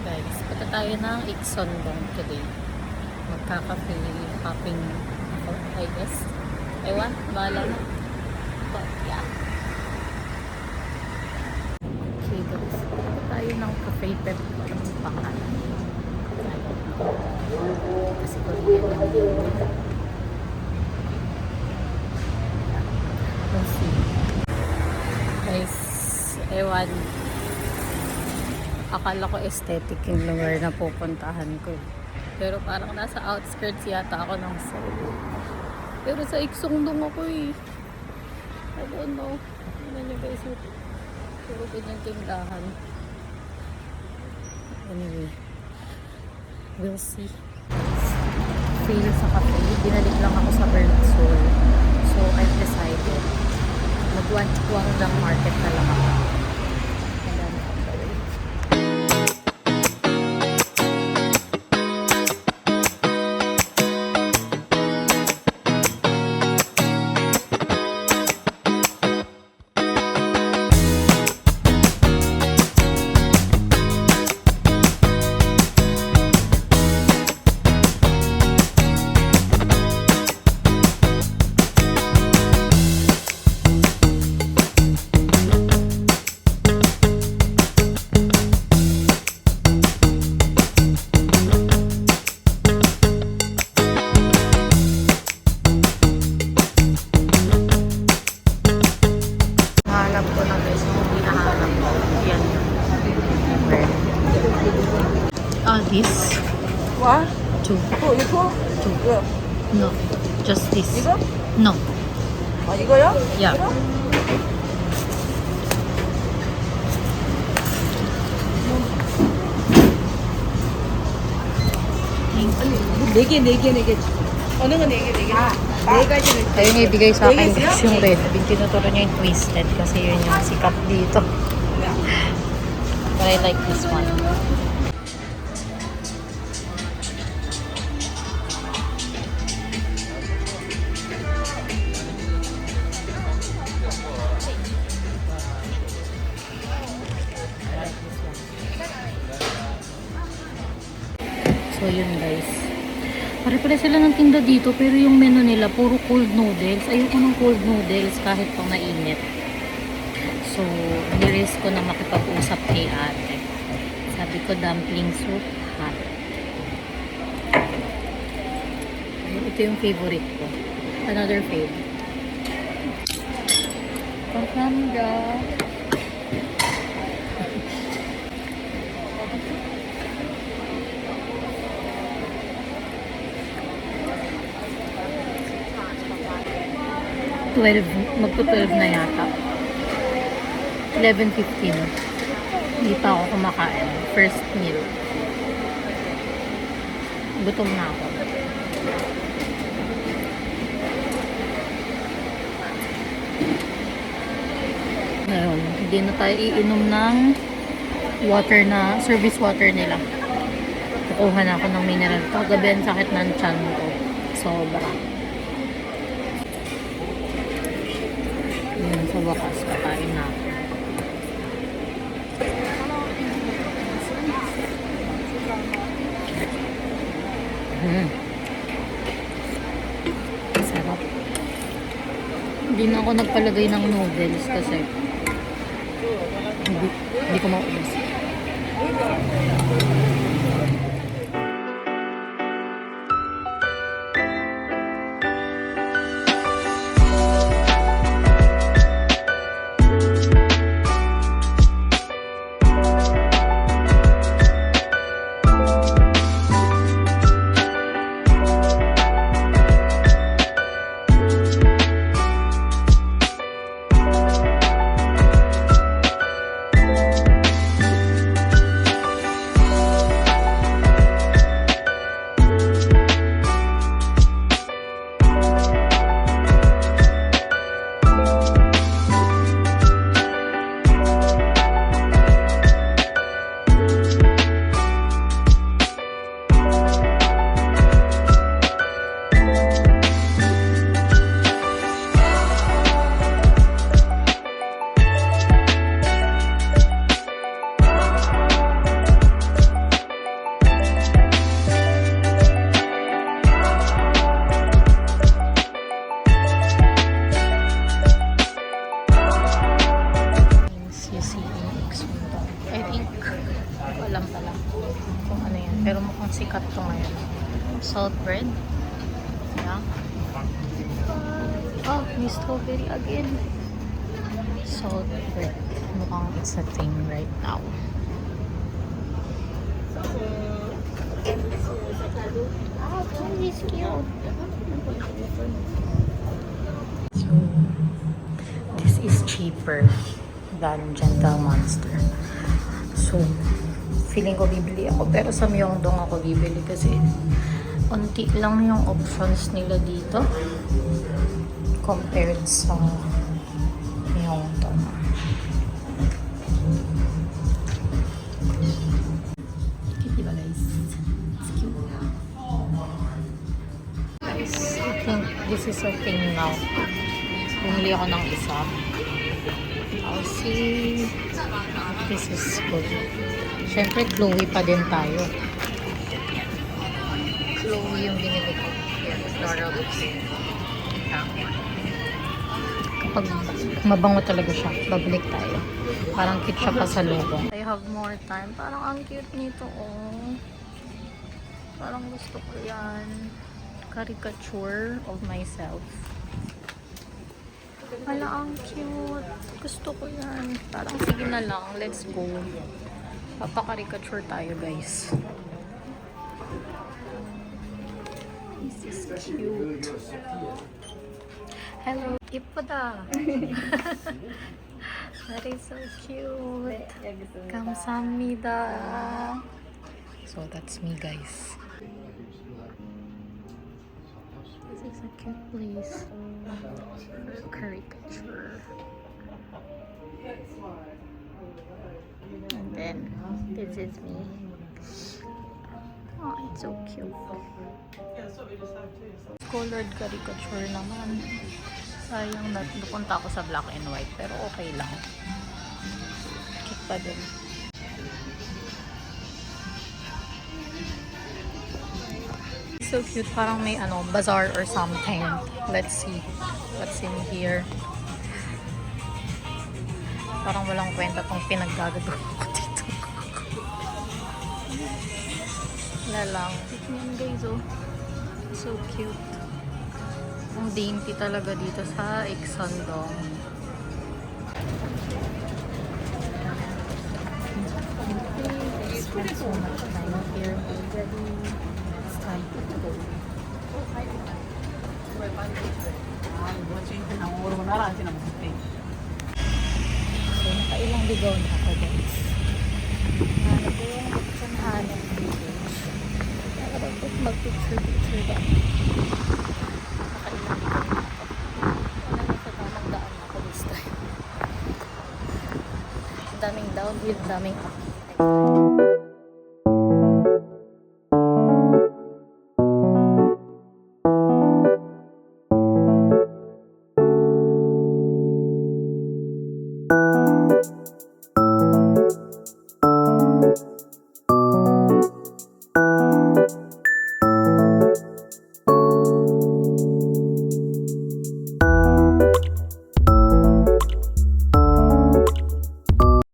Guys, punta tayo ng Iksondong today. Magkakape hopping ako, I guess. Ewan, bahala na. But yeah. Okay guys, punta tayo ng Cafe Pep. Anong pangalan? Kasi Korean yung let's see. Guys, ewan. Akala ko aesthetic yung lugar na pupuntahan ko. Pero parang nasa outskirts yata ako ng Seoul. Pero sa Iksongdong ako eh. I don't know. Tignan nyo guys. Puro ganyan tindahan. Anyway. We'll see. Fail sa cafe. Binalik lang ako sa Seoul. So I've decided. Mag-Wanchuang lang market na lang ako. This? What? Two. 이거? Two. 이거? No. Just this. 이거? No. 아, 이거요? Yeah. 이거? 네 개. 어느 거 네 개? 아, 네 가지를. Ayun yung ibigay sa akin Vegas guys, yun? yung red. Tinuturo niya yung twisted kasi yun yung sikat dito. But I like this one. So yun guys. Pare-pare sila ng tinda dito pero yung menu nila puro cold noodles. Ayoko ng cold noodles kahit pang mainit. So nirisk ko na makipag-usap kay ate. Sabi ko dumpling soup hot. Ito yung favorite ko. Another favorite. Pampanga. Magpo-12 na yata. 11:15. Hindi pa ako kumakain. First meal. Gutom na ako. Ngayon, hindi na tayo iinom ng water na, service water nila. Kukuha na ako ng mineral. Kagabi ang sakit ng tiyan ko. Sobra. Yun, sa wakas, kakain na ako. Sarap. Hindi na ako nagpalagay ng noodles kasi hindi ko maubos. I think, alam pala kung ano yan. Pero mukhang sikat to ngayon. Salt bread. Yeah. Oh, may strawberry again. Salt bread. Mukhang it's a thing right now. Oh, this is cute. So, this is cheaper than Gentle Monster. So, feeling ko bibili ako. Pero sa Myeongdong ako bibili kasi unti lang yung options nila dito compared sa Myeongdong. Cute diba guys? It's cute. Guys, I think this is a thing now. Bumili ako ng isa. I'll see if this is good. Siyempre, Chloe pa din tayo. Chloe yung binili ko. Floral lipstick. Kapag mabango talaga siya, babalik tayo. Parang cute siya pa sa lubong. I have more time. Parang ang cute nito, oh. Parang gusto ko yan. Caricature of myself. Wala, ang cute. Gusto ko yan. Parang sige na lang. Let's go. Papaka-caricature tayo, guys. This is cute. Hello. Ipoda. That is so cute. Kamsahamnida. So that's me, guys. This is a cute place. Caricature. And then this is me. Oh, it's so cute. Colored caricature naman. Sayang na napunta ako sa black and white, pero okay lang. Cute pa din. So cute, parang may bazaar or something. Let's see what's in here. Parang walang kwenta tong pinaggagawa ko dito. Wala lang. Tignan guys, oh. So cute. Ang dainty talaga dito sa Iksan-dong. I spent so much time here already. It's time to go. So, nakailang ligaw na ako, guys. Hanap ko yung buksan hanap dito. Nakapag mag-picture ba? Nakailang ligaw na ako. Wala na sa tamang daan ako this time. Daming downhill, daming up.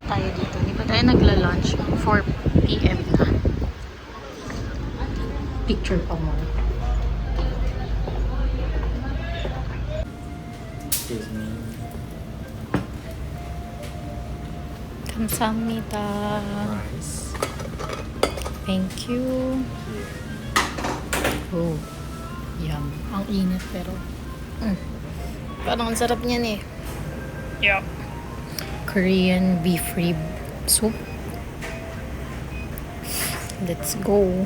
Tayo dito. Hindi pa tayo nagla-lunch. 4 PM na. Picture pa mo. Excuse me. Kamsahamnida. Rice. Thank you. Oh, yum. Ang init pero parang ang sarap niyan eh. Yup. Korean beef rib soup. Let's go.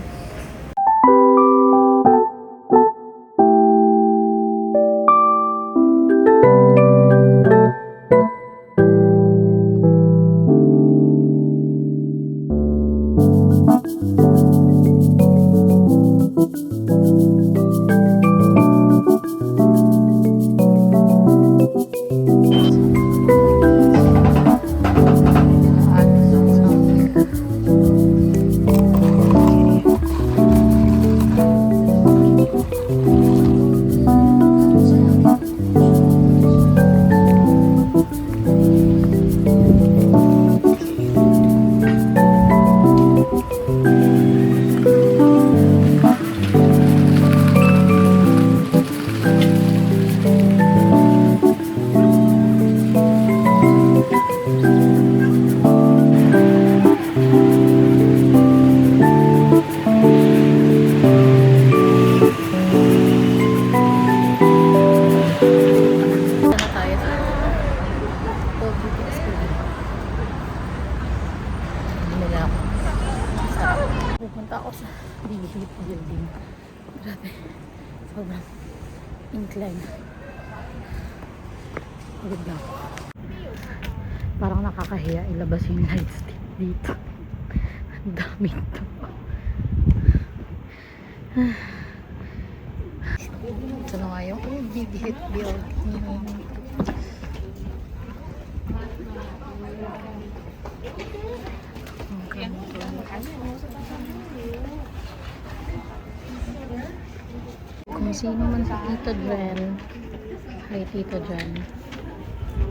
Pupunta ako sa Digit Building. Grabe. Sobrang incline. Pagod na ako. Parang nakakahiya ilabas yung nightstick dito. Ang dami ito. Ito na nga yung Digit Building. Kung sino man si Tito Jen. Hi Tito Jen.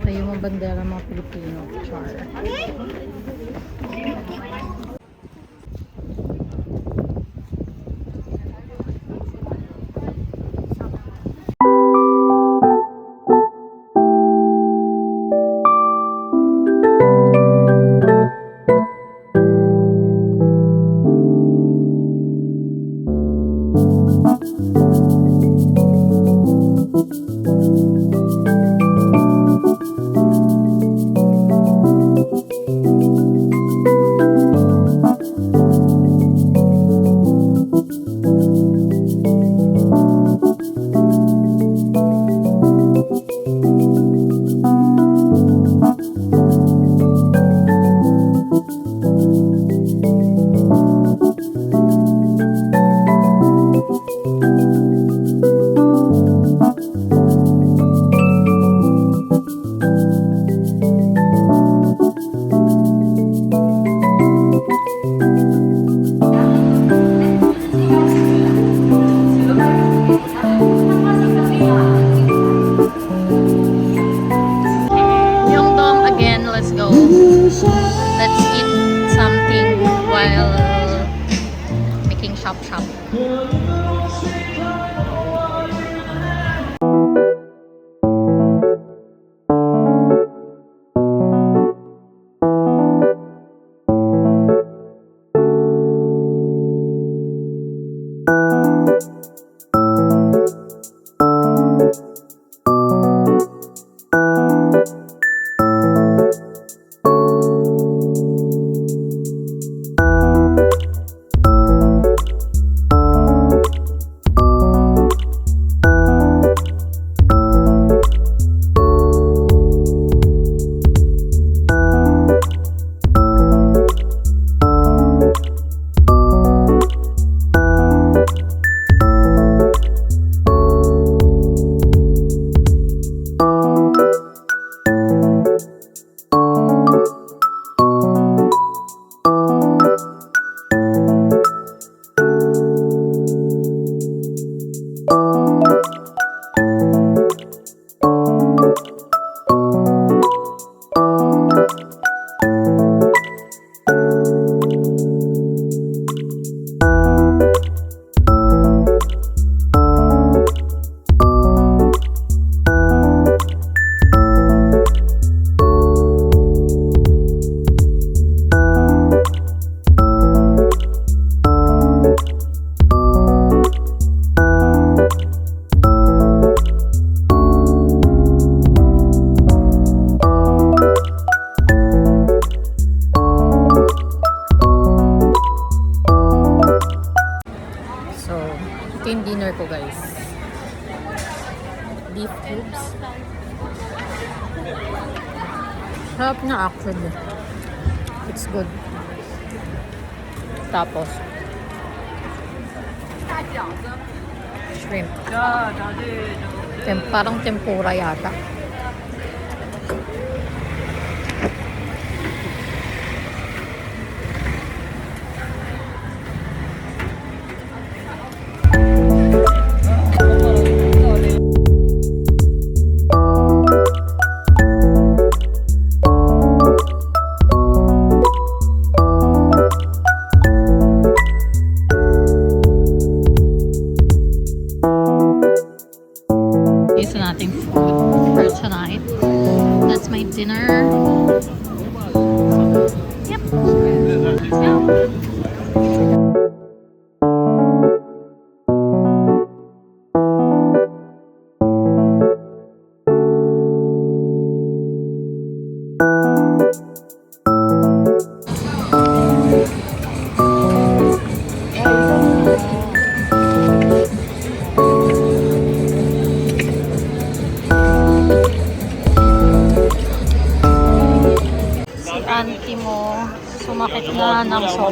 Ito yung mga bandera mga Pilipino. Char. Let's go. Let's eat something while making shop. Ito yung dinner ko, guys. Beef cubes. Sarap na actually. It's good. Tapos shrimp. Parang tempura yata. Isa nating food. First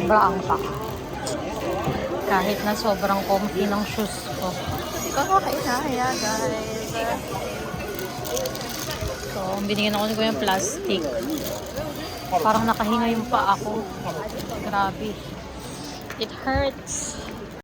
Sobra ang paka. Kahit na sobrang comfy ng shoes ko. Kakainaya, guys. So, binigyan ako ni Kuya ng plastic. Parang nakahinga yung paa ko. Grabe. It hurts.